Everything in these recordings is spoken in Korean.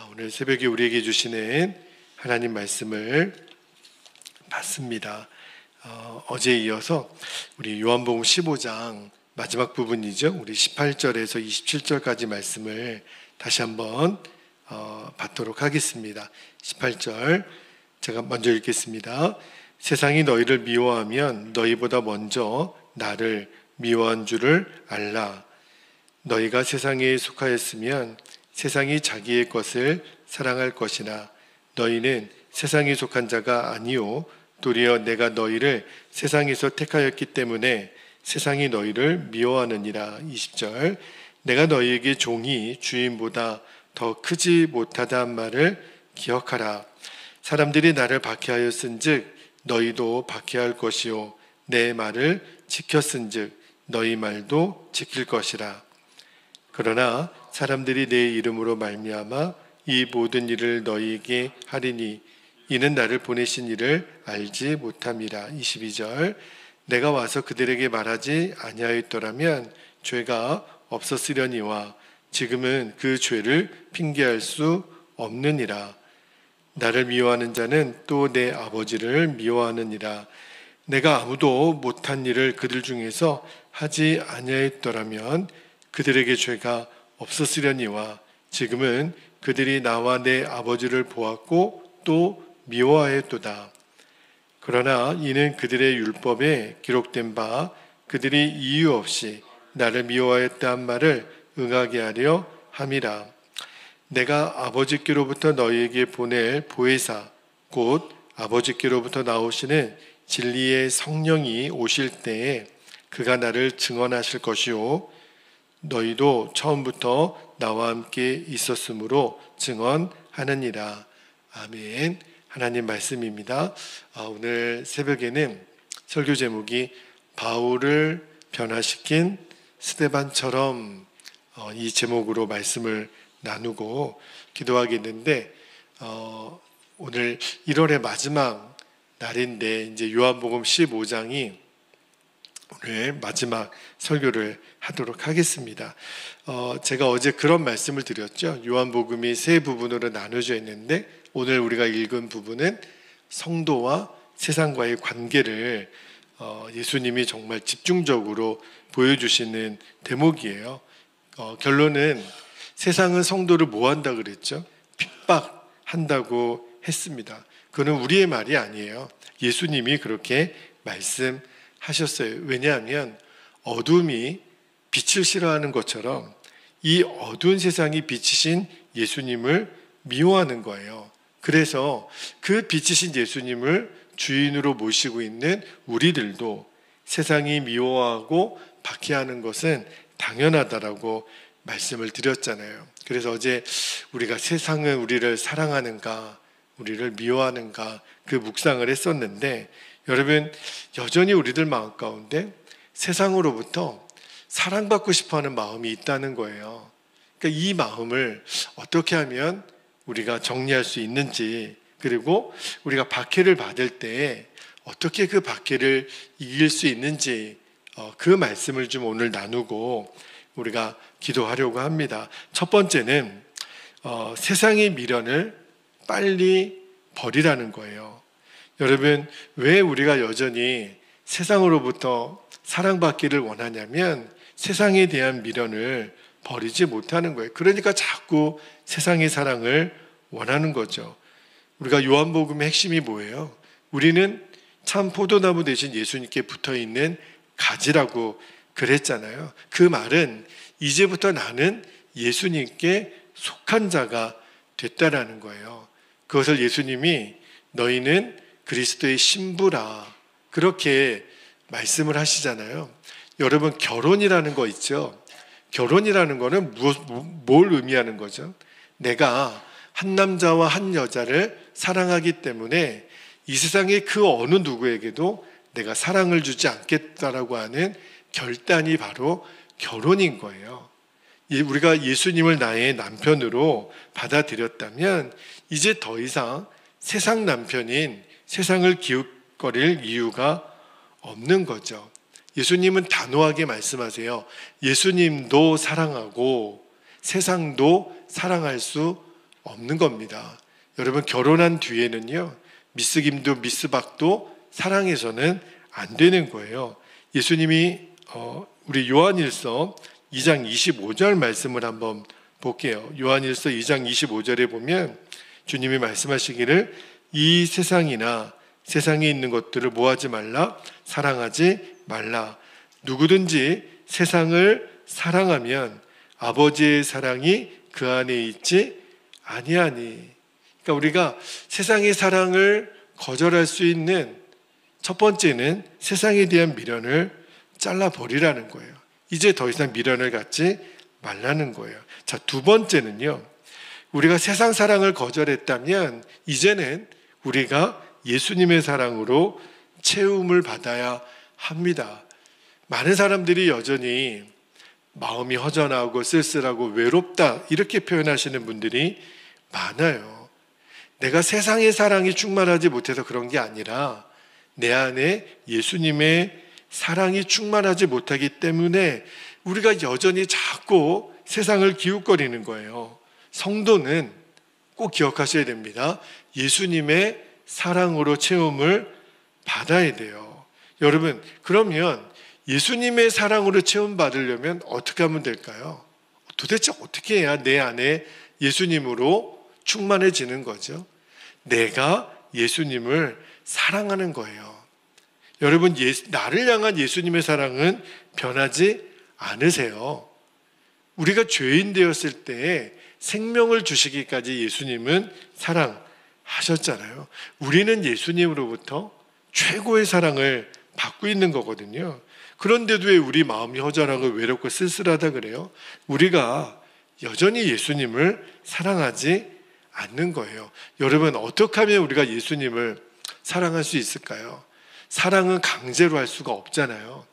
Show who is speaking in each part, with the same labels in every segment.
Speaker 1: 오늘 새벽에 우리에게 주시는 하나님 말씀을 받습니다. 어제에 이어서 우리 요한복음 15장 마지막 부분이죠. 우리 18절에서 27절까지 말씀을 다시 한번 받도록 하겠습니다. 18절 제가 먼저 읽겠습니다. 세상이 너희를 미워하면 너희보다 먼저 나를 미워한 줄을 알라. 너희가 세상에 속하였으면 세상이 자기의 것을 사랑할 것이나 너희는 세상에 속한 자가 아니요 도리어 내가 너희를 세상에서 택하였기 때문에 세상이 너희를 미워하느니라. 20절 내가 너희에게 종이 주인보다 더 크지 못하다는 말을 기억하라. 사람들이 나를 박해하였은즉 너희도 박해할 것이요 내 말을 지켰은즉 너희 말도 지킬 것이라. 그러나 사람들이 내 이름으로 말미암아 이 모든 일을 너희에게 하리니 이는 나를 보내신 이를 알지 못함이라. 22절 내가 와서 그들에게 말하지 아니하였더라면 죄가 없었으려니와 지금은 그 죄를 핑계할 수 없느니라. 나를 미워하는 자는 또 내 아버지를 미워하느니라. 내가 아무도 못한 일을 그들 중에서 하지 아니하였더라면 그들에게 죄가 없었으려니와 지금은 그들이 나와 내 아버지를 보았고 또 미워하였도다. 그러나 이는 그들의 율법에 기록된 바 그들이 이유 없이 나를 미워하였다는 말을 응하게 하려 함이라. 내가 아버지께로부터 너희에게 보낼 보혜사 곧 아버지께로부터 나오시는 진리의 성령이 오실 때에 그가 나를 증언하실 것이요 너희도 처음부터 나와 함께 있었으므로 증언하느니라. 아멘. 하나님 말씀입니다. 오늘 새벽에는 설교 제목이 바울을 변화시킨 스데반처럼 이 제목으로 말씀을 나누고 기도하겠는데 오늘 1월의 마지막 날인데 이제 요한복음 15장이 오늘 마지막 설교를 하도록 하겠습니다. 제가 어제 그런 말씀을 드렸죠. 요한복음이 세 부분으로 나눠져 있는데 오늘 우리가 읽은 부분은 성도와 세상과의 관계를 예수님이 정말 집중적으로 보여주시는 대목이에요. 결론은 세상은 성도를 뭐 한다 그랬죠? 핍박한다고 했습니다. 그건 우리의 말이 아니에요. 예수님이 그렇게 말씀하셨어요. 왜냐하면 어둠이 빛을 싫어하는 것처럼 이 어두운 세상이 빛이신 예수님을 미워하는 거예요. 그래서 그 빛이신 예수님을 주인으로 모시고 있는 우리들도 세상이 미워하고 박해하는 것은 당연하다라고 말씀을 드렸잖아요. 그래서 어제 우리가 세상은 우리를 사랑하는가 우리를 미워하는가 그 묵상을 했었는데 여러분 여전히 우리들 마음 가운데 세상으로부터 사랑받고 싶어하는 마음이 있다는 거예요. 그러니까 이 마음을 어떻게 하면 우리가 정리할 수 있는지 그리고 우리가 박해를 받을 때 어떻게 그 박해를 이길 수 있는지 그 말씀을 좀 오늘 나누고 우리가 기도하려고 합니다. 첫 번째는 세상의 미련을 빨리 버리라는 거예요. 여러분 왜 우리가 여전히 세상으로부터 사랑받기를 원하냐면 세상에 대한 미련을 버리지 못하는 거예요. 그러니까 자꾸 세상의 사랑을 원하는 거죠. 우리가 요한복음의 핵심이 뭐예요? 우리는 참 포도나무 대신 예수님께 붙어있는 가지라고 그랬잖아요. 그 말은 이제부터 나는 예수님께 속한 자가 됐다라는 거예요. 그것을 예수님이 너희는 그리스도의 신부라 그렇게 말씀을 하시잖아요. 여러분 결혼이라는 거 있죠. 결혼이라는 거는 뭘 의미하는 거죠? 내가 한 남자와 한 여자를 사랑하기 때문에 이 세상의 그 어느 누구에게도 내가 사랑을 주지 않겠다라고 하는 결단이 바로 결혼인 거예요. 우리가 예수님을 나의 남편으로 받아들였다면 이제 더 이상 세상 남편인 세상을 기웃거릴 이유가 없는 거죠. 예수님은 단호하게 말씀하세요. 예수님도 사랑하고 세상도 사랑할 수 없는 겁니다. 여러분, 결혼한 뒤에는요, 미스김도 미스박도 사랑해서는 안 되는 거예요. 예수님이 우리 요한일서 2장 25절 말씀을 한번 볼게요. 요한일서 2장 25절에 보면 주님이 말씀하시기를 이 세상이나 세상에 있는 것들을 뭐하지 말라? 사랑하지 말라. 누구든지 세상을 사랑하면 아버지의 사랑이 그 안에 있지 아니하니. 그러니까 우리가 세상의 사랑을 거절할 수 있는 첫 번째는 세상에 대한 미련을 잘라버리라는 거예요. 이제 더 이상 미련을 갖지 말라는 거예요. 자, 두 번째는요, 우리가 세상 사랑을 거절했다면 이제는 우리가 예수님의 사랑으로 채움을 받아야 합니다. 많은 사람들이 여전히 마음이 허전하고 쓸쓸하고 외롭다 이렇게 표현하시는 분들이 많아요. 내가 세상의 사랑이 충만하지 못해서 그런 게 아니라 내 안에 예수님의 사랑이 충만하지 못하기 때문에 우리가 여전히 자꾸 세상을 기웃거리는 거예요. 성도는 꼭 기억하셔야 됩니다. 예수님의 사랑으로 채움을 받아야 돼요. 여러분, 그러면 예수님의 사랑으로 채움받으려면 어떻게 하면 될까요? 도대체 어떻게 해야 내 안에 예수님으로 충만해지는 거죠? 내가 예수님을 사랑하는 거예요. 여러분, 나를 향한 예수님의 사랑은 변하지 않으세요. 우리가 죄인 되었을 때 생명을 주시기까지 예수님은 사랑하셨잖아요. 우리는 예수님으로부터 최고의 사랑을 받고 있는 거거든요. 그런데도 왜 우리 마음이 허전하고 외롭고 쓸쓸하다 그래요? 우리가 여전히 예수님을 사랑하지 않는 거예요. 여러분, 어떻게 하면 우리가 예수님을 사랑할 수 있을까요? 사랑은 강제로 할 수가 없잖아요.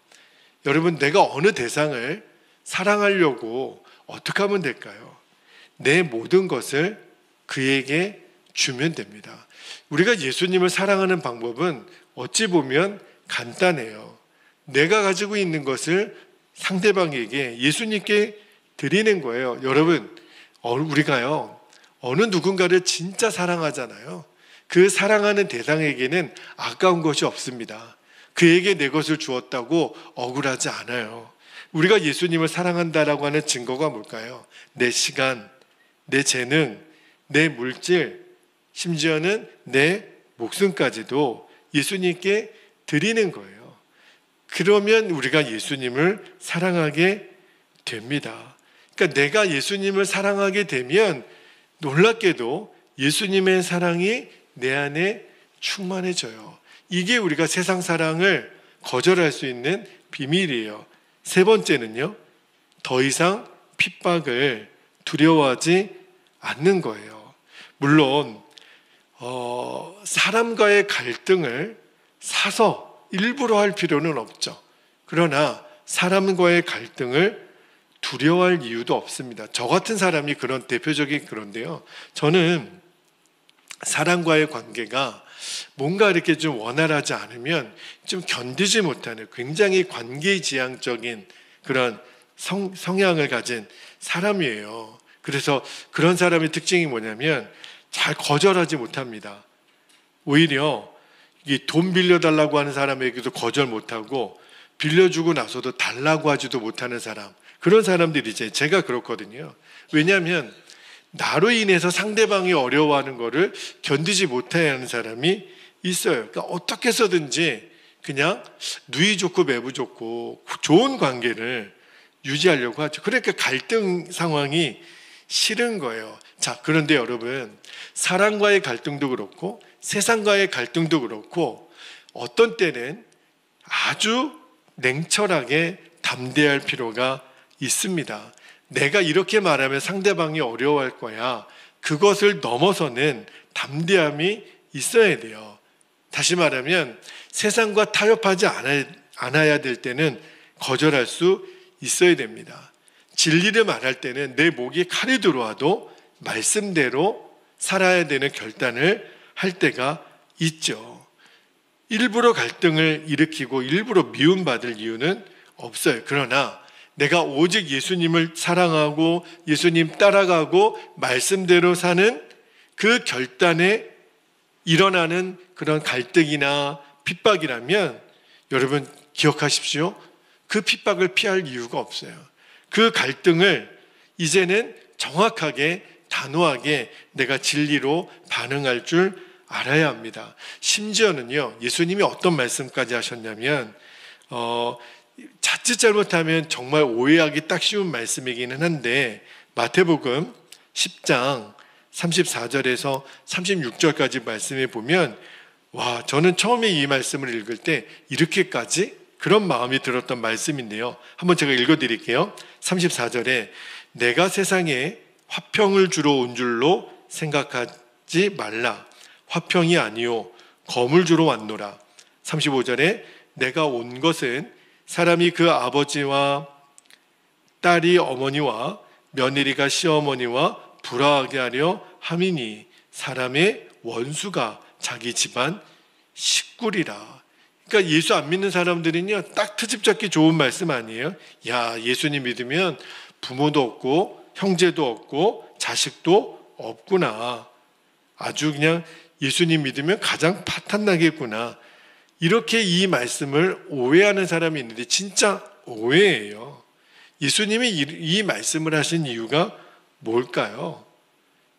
Speaker 1: 여러분, 내가 어느 대상을 사랑하려고 어떻게 하면 될까요? 내 모든 것을 그에게 주면 됩니다. 우리가 예수님을 사랑하는 방법은 어찌 보면 간단해요. 내가 가지고 있는 것을 상대방에게, 예수님께 드리는 거예요. 여러분, 우리가요, 어느 누군가를 진짜 사랑하잖아요. 그 사랑하는 대상에게는 아까운 것이 없습니다. 그에게 내 것을 주었다고 억울하지 않아요. 우리가 예수님을 사랑한다라고 하는 증거가 뭘까요? 내 시간, 내 재능, 내 물질, 심지어는 내 목숨까지도 예수님께 드리는 거예요. 그러면 우리가 예수님을 사랑하게 됩니다. 그러니까 내가 예수님을 사랑하게 되면 놀랍게도 예수님의 사랑이 내 안에 충만해져요. 이게 우리가 세상 사랑을 거절할 수 있는 비밀이에요. 세 번째는요, 더 이상 핍박을 두려워하지 않는 거예요. 물론 사람과의 갈등을 사서 일부러 할 필요는 없죠. 그러나 사람과의 갈등을 두려워할 이유도 없습니다. 저 같은 사람이 그런 대표적인 그런데요. 저는 사람과의 관계가 뭔가 이렇게 좀 원활하지 않으면 좀 견디지 못하는 굉장히 관계지향적인 그런 성향을 가진 사람이에요. 그래서 그런 사람의 특징이 뭐냐면 잘 거절하지 못합니다. 오히려 돈 빌려달라고 하는 사람에게도 거절 못하고 빌려주고 나서도 달라고 하지도 못하는 사람, 그런 사람들이 이제 제가 그렇거든요. 왜냐하면 나로 인해서 상대방이 어려워하는 거를 견디지 못해야 하는 사람이 있어요. 그러니까 어떻게 해서든지 그냥 누이 좋고 매부 좋고 좋은 관계를 유지하려고 하죠. 그러니까 갈등 상황이 싫은 거예요. 자, 그런데 여러분, 사랑과의 갈등도 그렇고 세상과의 갈등도 그렇고 어떤 때는 아주 냉철하게 담대할 필요가 있습니다. 내가 이렇게 말하면 상대방이 어려워할 거야. 그것을 넘어서는 담대함이 있어야 돼요. 다시 말하면 세상과 타협하지 않아야 될 때는 거절할 수 있어야 됩니다. 진리를 말할 때는 내 목에 칼이 들어와도 말씀대로 살아야 되는 결단을 할 때가 있죠. 일부러 갈등을 일으키고 일부러 미움받을 이유는 없어요. 그러나 내가 오직 예수님을 사랑하고 예수님 따라가고 말씀대로 사는 그 결단에 일어나는 그런 갈등이나 핍박이라면 여러분 기억하십시오. 그 핍박을 피할 이유가 없어요. 그 갈등을 이제는 정확하게 단호하게 내가 진리로 반응할 줄 알아야 합니다. 심지어는요, 예수님이 어떤 말씀까지 하셨냐면 자칫 잘못하면 정말 오해하기 딱 쉬운 말씀이기는 한데 마태복음 10장 34절에서 36절까지 말씀에 보면 와, 저는 처음에 이 말씀을 읽을 때 이렇게까지 그런 마음이 들었던 말씀인데요. 한번 제가 읽어드릴게요. 34절에 내가 세상에 화평을 주러 온 줄로 생각하지 말라. 화평이 아니요 검을 주러 왔노라. 35절에 내가 온 것은 사람이 그 아버지와 딸이 어머니와 며느리가 시어머니와 불화하게 하려 함이니 사람의 원수가 자기 집안 식구리라. 그러니까 예수 안 믿는 사람들은요, 딱 트집 잡기 좋은 말씀 아니에요? 야, 예수님 믿으면 부모도 없고 형제도 없고 자식도 없구나. 아주 그냥 예수님 믿으면 가장 파탄나겠구나. 이렇게 이 말씀을 오해하는 사람이 있는데 진짜 오해예요. 예수님이 이 말씀을 하신 이유가 뭘까요?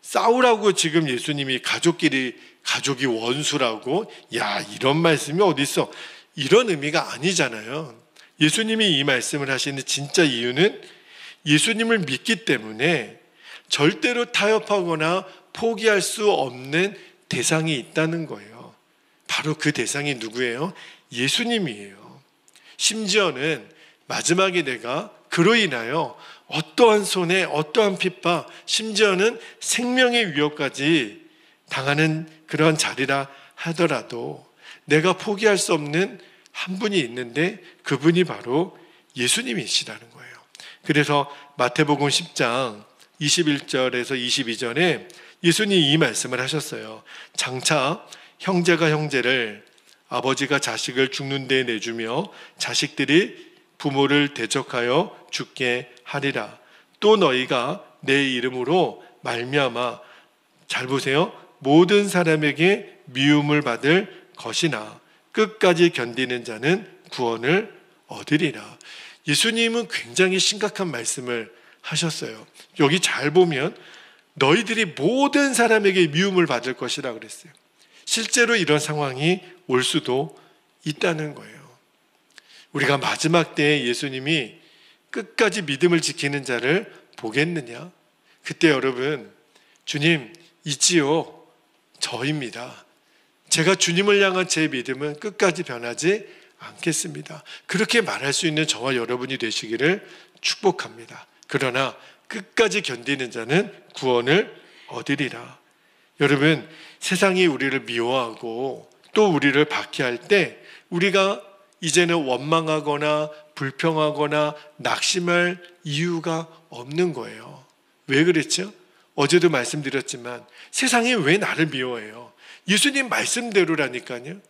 Speaker 1: 싸우라고 지금 예수님이 가족이 원수라고, 야, 이런 말씀이 어딨어? 이런 의미가 아니잖아요. 예수님이 이 말씀을 하시는 진짜 이유는 예수님을 믿기 때문에 절대로 타협하거나 포기할 수 없는 대상이 있다는 거예요. 바로 그 대상이 누구예요? 예수님이에요. 심지어는 마지막에 내가 그로 인하여 어떠한 손해, 어떠한 핍박, 심지어는 생명의 위협까지 당하는 그런 자리라 하더라도 내가 포기할 수 없는 한 분이 있는데 그분이 바로 예수님이시라는 거예요. 그래서 마태복음 10장 21절에서 22절에 예수님이 이 말씀을 하셨어요. 장차 형제가 형제를, 아버지가 자식을 죽는 데 내주며 자식들이 부모를 대적하여 죽게 하리라. 또 너희가 내 이름으로 말미암아, 잘 보세요, 모든 사람에게 미움을 받을 것이나 끝까지 견디는 자는 구원을 얻으리라. 예수님은 굉장히 심각한 말씀을 하셨어요. 여기 잘 보면 너희들이 모든 사람에게 미움을 받을 것이라 그랬어요. 실제로 이런 상황이 올 수도 있다는 거예요. 우리가 마지막 때에 예수님이 끝까지 믿음을 지키는 자를 보겠느냐? 그때 여러분, 주님 있지요? 저입니다. 제가 주님을 향한 제 믿음은 끝까지 변하지 않겠습니다. 그렇게 말할 수 있는 저와 여러분이 되시기를 축복합니다. 그러나 끝까지 견디는 자는 구원을 얻으리라. 여러분, 세상이 우리를 미워하고 또 우리를 박해할 때 우리가 이제는 원망하거나 불평하거나 낙심할 이유가 없는 거예요. 왜 그랬죠? 어제도 말씀드렸지만 세상이 왜 나를 미워해요? 예수님 말씀대로라니까요.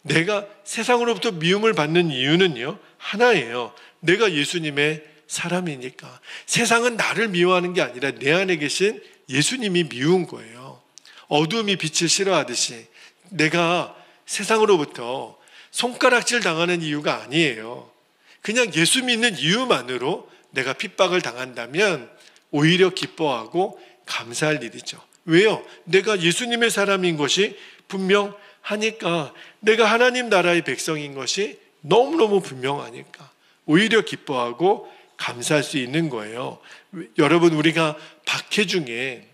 Speaker 1: 내가 세상으로부터 미움을 받는 이유는요, 하나예요. 내가 예수님의 사람이니까. 세상은 나를 미워하는 게 아니라 내 안에 계신 예수님이 미운 거예요. 어두움이 빛을 싫어하듯이 내가 세상으로부터 손가락질 당하는 이유가 아니에요. 그냥 예수 믿는 이유만으로 내가 핍박을 당한다면 오히려 기뻐하고 감사할 일이죠. 왜요? 내가 예수님의 사람인 것이 분명하니까, 내가 하나님 나라의 백성인 것이 너무너무 분명하니까 오히려 기뻐하고 감사할 수 있는 거예요. 여러분, 우리가 박해 중에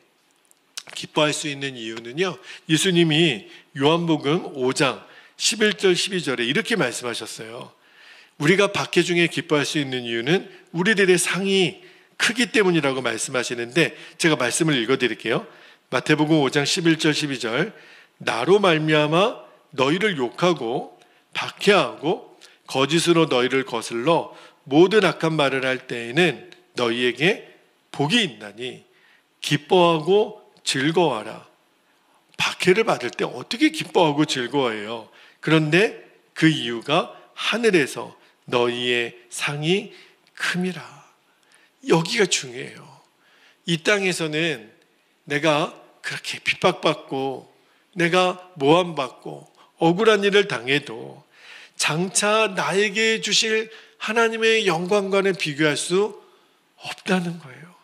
Speaker 1: 기뻐할 수 있는 이유는요, 예수님이 요한복음 5장 11절 12절에 이렇게 말씀하셨어요. 우리가 박해 중에 기뻐할 수 있는 이유는 우리들의 상이 크기 때문이라고 말씀하시는데, 제가 말씀을 읽어드릴게요. 마태복음 5장 11절 12절 나로 말미암아 너희를 욕하고 박해하고 거짓으로 너희를 거슬러 모든 악한 말을 할 때에는 너희에게 복이 있나니 기뻐하고 즐거워하라. 박해를 받을 때 어떻게 기뻐하고 즐거워해요? 그런데 그 이유가 하늘에서 너희의 상이 큼이라. 여기가 중요해요. 이 땅에서는 내가 그렇게 핍박받고 내가 모함받고 억울한 일을 당해도 장차 나에게 주실 하나님의 영광과는 비교할 수 없다는 거예요.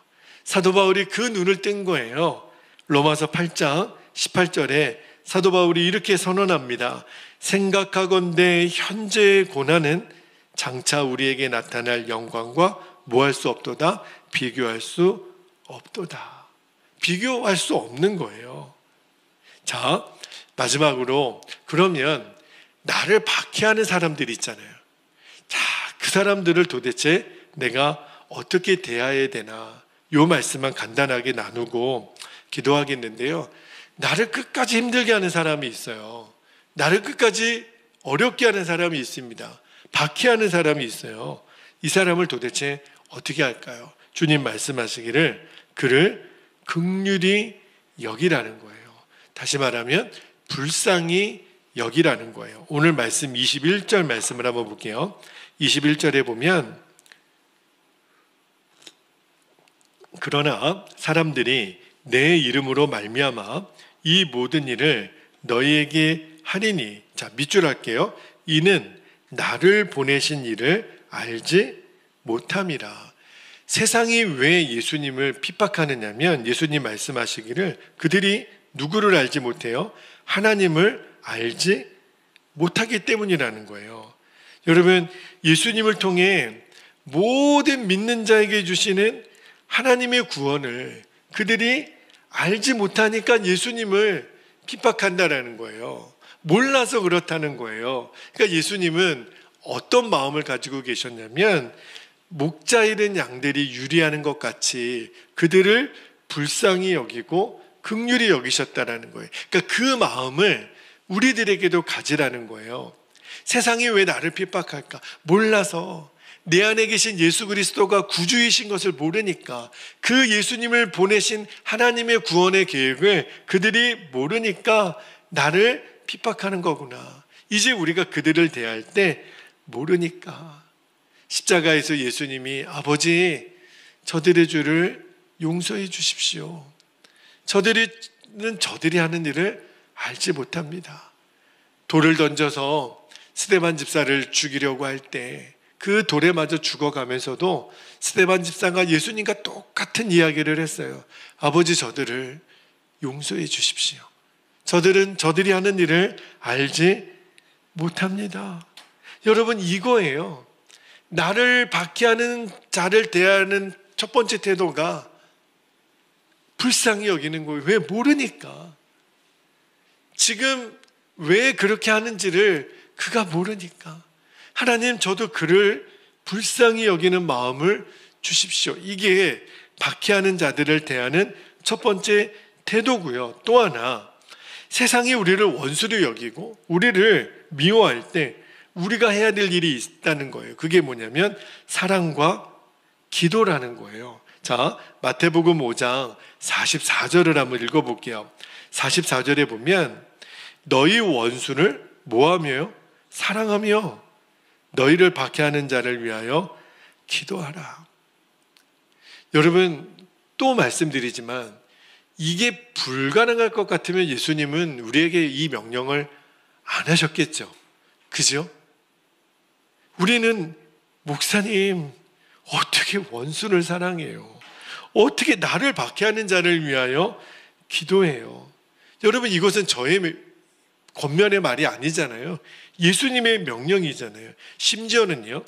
Speaker 1: 사도 바울이 그 눈을 뜬 거예요. 로마서 8장 18절에 사도 바울이 이렇게 선언합니다. 생각하건대 현재의 고난은 장차 우리에게 나타날 영광과 뭐할 수 없도다? 비교할 수 없도다. 비교할 수 없는 거예요. 자, 마지막으로 그러면 나를 박해하는 사람들이 있잖아요. 자, 그 사람들을 도대체 내가 어떻게 대해야 되나? 요 말씀만 간단하게 나누고 기도하겠는데요. 나를 끝까지 힘들게 하는 사람이 있어요. 나를 끝까지 어렵게 하는 사람이 있습니다. 박해하는 사람이 있어요. 이 사람을 도대체 어떻게 할까요? 주님 말씀하시기를 그를 긍휼히 여기라는 거예요. 다시 말하면 불쌍히 여기라는 거예요. 오늘 말씀 21절 말씀을 한번 볼게요. 21절에 보면 그러나 사람들이 내 이름으로 말미암아 이 모든 일을 너희에게 하리니, 자 밑줄 할게요. 이는 나를 보내신 이를 알지 못함이라. 세상이 왜 예수님을 핍박하느냐면 예수님 말씀하시기를 그들이 누구를 알지 못해요? 하나님을 알지 못하기 때문이라는 거예요. 여러분, 예수님을 통해 모든 믿는 자에게 주시는 하나님의 구원을 그들이 알지 못하니까 예수님을 핍박한다라는 거예요. 몰라서 그렇다는 거예요. 그러니까 예수님은 어떤 마음을 가지고 계셨냐면 목자 잃은 양들이 유리하는 것 같이 그들을 불쌍히 여기고 긍휼히 여기셨다라는 거예요. 그러니까 그 마음을 우리들에게도 가지라는 거예요. 세상이 왜 나를 핍박할까? 몰라서. 내 안에 계신 예수 그리스도가 구주이신 것을 모르니까, 그 예수님을 보내신 하나님의 구원의 계획을 그들이 모르니까 나를 핍박하는 거구나. 이제 우리가 그들을 대할 때 모르니까 십자가에서 예수님이 아버지 저들의 죄를 용서해 주십시오. 저들이 하는 일을 알지 못합니다. 돌을 던져서 스데반 집사를 죽이려고 할 때 그 돌에 맞아 죽어가면서도 스데반 집사가 예수님과 똑같은 이야기를 했어요. 아버지 저들을 용서해 주십시오. 저들이 하는 일을 알지 못합니다. 여러분, 이거예요. 나를 박해하는 자를 대하는 첫 번째 태도가 불쌍히 여기는 거예요. 왜? 모르니까. 지금 왜 그렇게 하는지를 그가 모르니까. 하나님, 저도 그를 불쌍히 여기는 마음을 주십시오. 이게 박해하는 자들을 대하는 첫 번째 태도고요. 또 하나, 세상이 우리를 원수로 여기고 우리를 미워할 때 우리가 해야 될 일이 있다는 거예요. 그게 뭐냐면 사랑과 기도라는 거예요. 자, 마태복음 5장 44절을 한번 읽어볼게요. 44절에 보면 너희 원수를 뭐하며? 사랑하며 너희를 박해하는 자를 위하여 기도하라. 여러분, 또 말씀드리지만 이게 불가능할 것 같으면 예수님은 우리에게 이 명령을 안 하셨겠죠. 그죠? 우리는 목사님 어떻게 원수를 사랑해요? 어떻게 나를 박해하는 자를 위하여 기도해요? 여러분, 이것은 저의 겉면의 말이 아니잖아요. 예수님의 명령이잖아요. 심지어는요,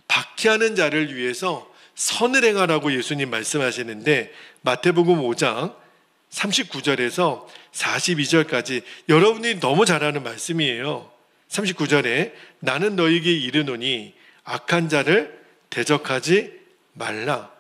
Speaker 1: 박해하는 자를 위해서 선을 행하라고 예수님 말씀하시는데 마태복음 5장 39절에서 42절까지 여러분이 너무 잘 아는 말씀이에요. 39절에 나는 너에게 이르노니 악한 자를 대적하지 말라.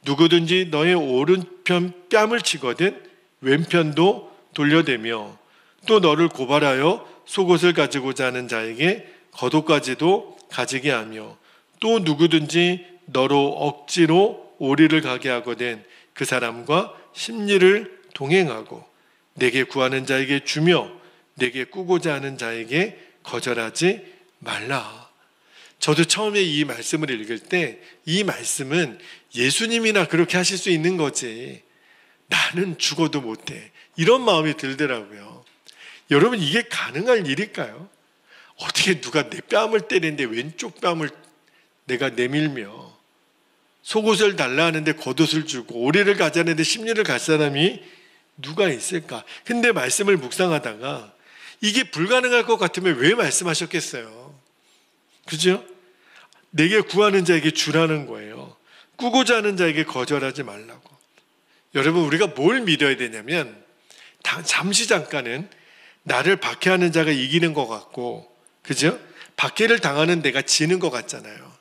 Speaker 1: 누구든지 너의 오른편 뺨을 치거든 왼편도 돌려대며 또 너를 고발하여 속옷을 가지고자 하는 자에게 겉옷까지도 가지게 하며 또 누구든지 너로 억지로 오리를 가게 하거든 그 사람과 심리를 동행하고 내게 구하는 자에게 주며 내게 꾸고자 하는 자에게 거절하지 말라. 저도 처음에 이 말씀을 읽을 때 이 말씀은 예수님이나 그렇게 하실 수 있는 거지 나는 죽어도 못해, 이런 마음이 들더라고요. 여러분, 이게 가능할 일일까요? 어떻게 누가 내 뺨을 때리는데 왼쪽 뺨을 내가 내밀며, 속옷을 달라 하는데 겉옷을 주고, 오리를 가자는데 십리를 갈 사람이 누가 있을까? 근데 말씀을 묵상하다가 이게 불가능할 것 같으면 왜 말씀하셨겠어요? 그죠? 내게 구하는 자에게 주라는 거예요. 꾸고자 하는 자에게 거절하지 말라고. 여러분, 우리가 뭘 믿어야 되냐면, 잠시 잠깐은 나를 박해하는 자가 이기는 것 같고, 그죠? 박해를 당하는 내가 지는 것 같잖아요.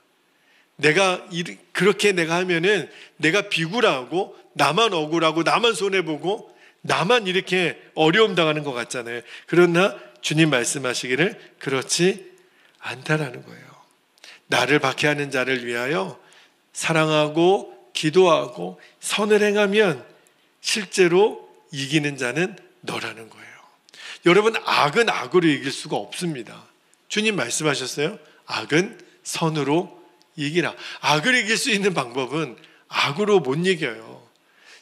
Speaker 1: 그렇게 내가 하면은 내가 비굴하고 나만 억울하고 나만 손해보고 나만 이렇게 어려움 당하는 것 같잖아요. 그러나 주님 말씀하시기를 그렇지 않다라는 거예요. 나를 박해하는 자를 위하여 사랑하고 기도하고 선을 행하면 실제로 이기는 자는 너라는 거예요. 여러분, 악은 악으로 이길 수가 없습니다. 주님 말씀하셨어요. 악은 선으로 이기라. 악을 이길 수 있는 방법은 악으로 못 이겨요.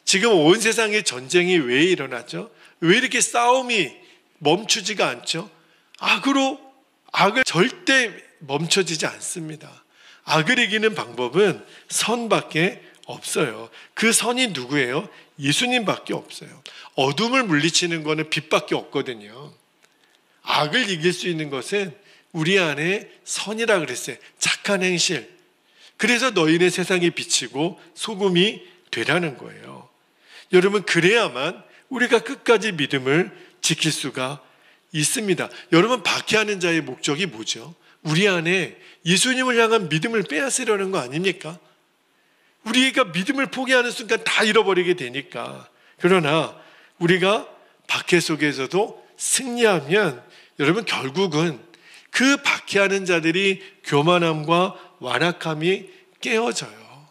Speaker 1: 지금 온 세상에 전쟁이 왜 일어나죠? 왜 이렇게 싸움이 멈추지가 않죠? 악을 절대 멈춰지지 않습니다. 악을 이기는 방법은 선밖에 없어요. 그 선이 누구예요? 예수님밖에 없어요. 어둠을 물리치는 것은 빛밖에 없거든요. 악을 이길 수 있는 것은 우리 안에 선이라 그랬어요. 착한 행실. 그래서 너희는 세상에 비치고 소금이 되라는 거예요. 여러분, 그래야만 우리가 끝까지 믿음을 지킬 수가 있습니다. 여러분, 박해하는 자의 목적이 뭐죠? 우리 안에 예수님을 향한 믿음을 빼앗으려는 거 아닙니까? 우리가 믿음을 포기하는 순간 다 잃어버리게 되니까. 그러나 우리가 박해 속에서도 승리하면 여러분, 결국은 그 박해하는 자들이 교만함과 완악함이 깨어져요.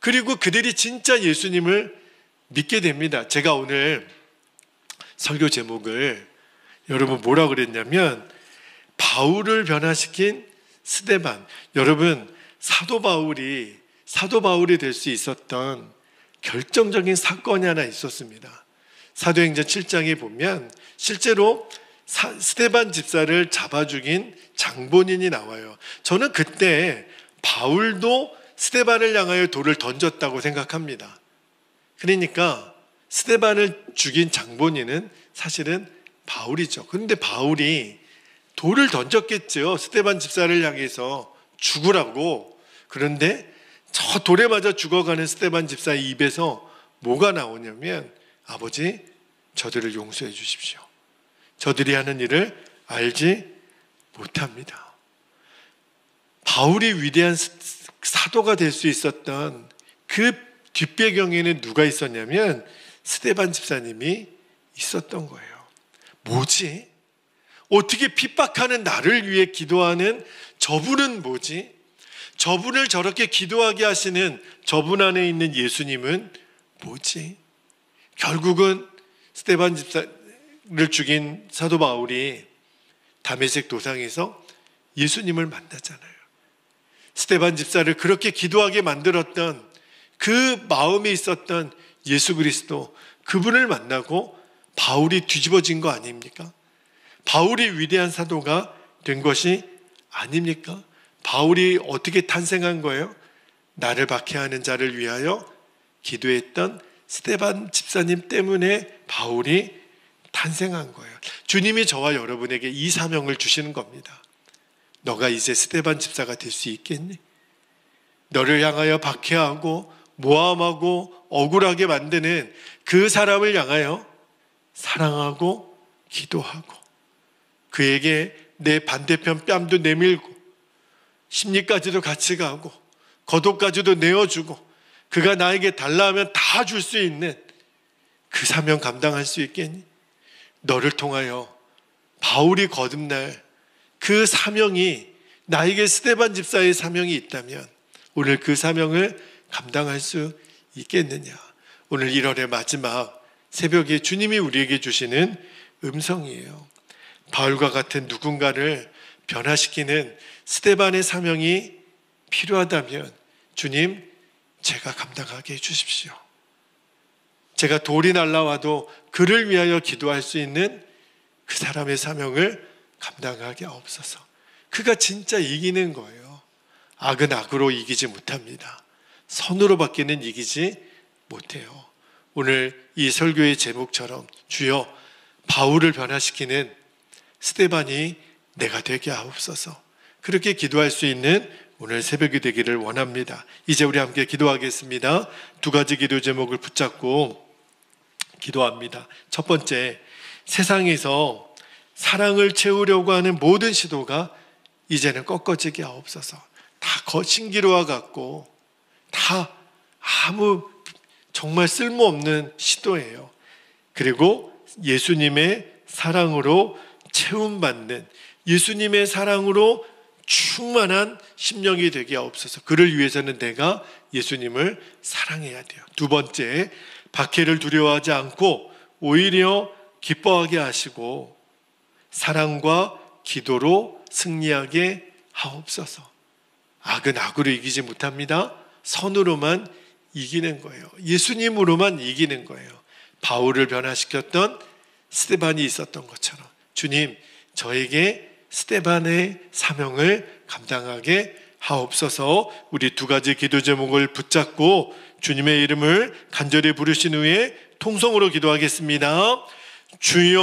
Speaker 1: 그리고 그들이 진짜 예수님을 믿게 됩니다. 제가 오늘 설교 제목을 여러분 뭐라 그랬냐면, 바울을 변화시킨 스데반. 여러분, 사도 바울이 될 수 있었던 결정적인 사건이 하나 있었습니다. 사도행전 7장에 보면 실제로 스데반 집사를 잡아 죽인 장본인이 나와요. 저는 그때 바울도 스데반을 향하여 돌을 던졌다고 생각합니다. 그러니까 스데반을 죽인 장본인은 사실은 바울이죠. 그런데 바울이 돌을 던졌겠죠. 스데반 집사를 향해서 죽으라고. 그런데 저 돌에 맞아 죽어가는 스데반 집사의 입에서 뭐가 나오냐면, 아버지, 저들을 용서해 주십시오. 저들이 하는 일을 알지 못합니다. 바울이 위대한 사도가 될 수 있었던 그 뒷배경에는 누가 있었냐면 스데반 집사님이 있었던 거예요. 뭐지? 어떻게 핍박하는 나를 위해 기도하는 저분은 뭐지? 저분을 저렇게 기도하게 하시는 저분 안에 있는 예수님은 뭐지? 결국은 스데반 집사를 죽인 사도 바울이 다메섹 도상에서 예수님을 만나잖아요. 스데반 집사를 그렇게 기도하게 만들었던 그 마음에 있었던 예수 그리스도, 그분을 만나고 바울이 뒤집어진 거 아닙니까? 바울이 위대한 사도가 된 것이 아닙니까? 바울이 어떻게 탄생한 거예요? 나를 박해하는 자를 위하여 기도했던 스데반 집사님 때문에 바울이 탄생한 거예요. 주님이 저와 여러분에게 이 사명을 주시는 겁니다. 너가 이제 스데반 집사가 될 수 있겠니? 너를 향하여 박해하고 모함하고 억울하게 만드는 그 사람을 향하여 사랑하고 기도하고, 그에게 내 반대편 뺨도 내밀고 심리까지도 같이 가고 겉옷까지도 내어주고, 그가 나에게 달라 하면 다 줄 수 있는 그 사명 감당할 수 있겠니? 너를 통하여 바울이 거듭날 그 사명이, 나에게 스데반 집사의 사명이 있다면 오늘 그 사명을 감당할 수 있겠느냐? 오늘 1월의 마지막 새벽에 주님이 우리에게 주시는 음성이에요. 바울과 같은 누군가를 변화시키는 스데반의 사명이 필요하다면 주님, 제가 감당하게 해주십시오. 제가 돌이 날라와도 그를 위하여 기도할 수 있는 그 사람의 사명을 감당하게 하옵소서. 그가 진짜 이기는 거예요. 악은 악으로 이기지 못합니다. 선으로밖에는 이기지 못해요. 오늘 이 설교의 제목처럼 주여 바울을 변화시키는 스데반이 내가 되게 하옵소서. 그렇게 기도할 수 있는 오늘 새벽이 되기를 원합니다. 이제 우리 함께 기도하겠습니다. 두 가지 기도 제목을 붙잡고 기도합니다. 첫 번째, 세상에서 사랑을 채우려고 하는 모든 시도가 이제는 꺾어지게 하옵소서. 다 신기루와 같고 다 아무 정말 쓸모없는 시도예요. 그리고 예수님의 사랑으로 채움받는, 예수님의 사랑으로 충만한 심령이 되게 하옵소서. 그를 위해서는 내가 예수님을 사랑해야 돼요. 두 번째, 박해를 두려워하지 않고 오히려 기뻐하게 하시고 사랑과 기도로 승리하게 하옵소서. 악은 악으로 이기지 못합니다. 선으로만 이기는 거예요. 예수님으로만 이기는 거예요. 바울을 변화시켰던 스데반이 있었던 것처럼 주님, 저에게 스데반의 사명을 감당하게 하옵소서. 우리 두 가지 기도 제목을 붙잡고 주님의 이름을 간절히 부르신 후에 통성으로 기도하겠습니다. 주여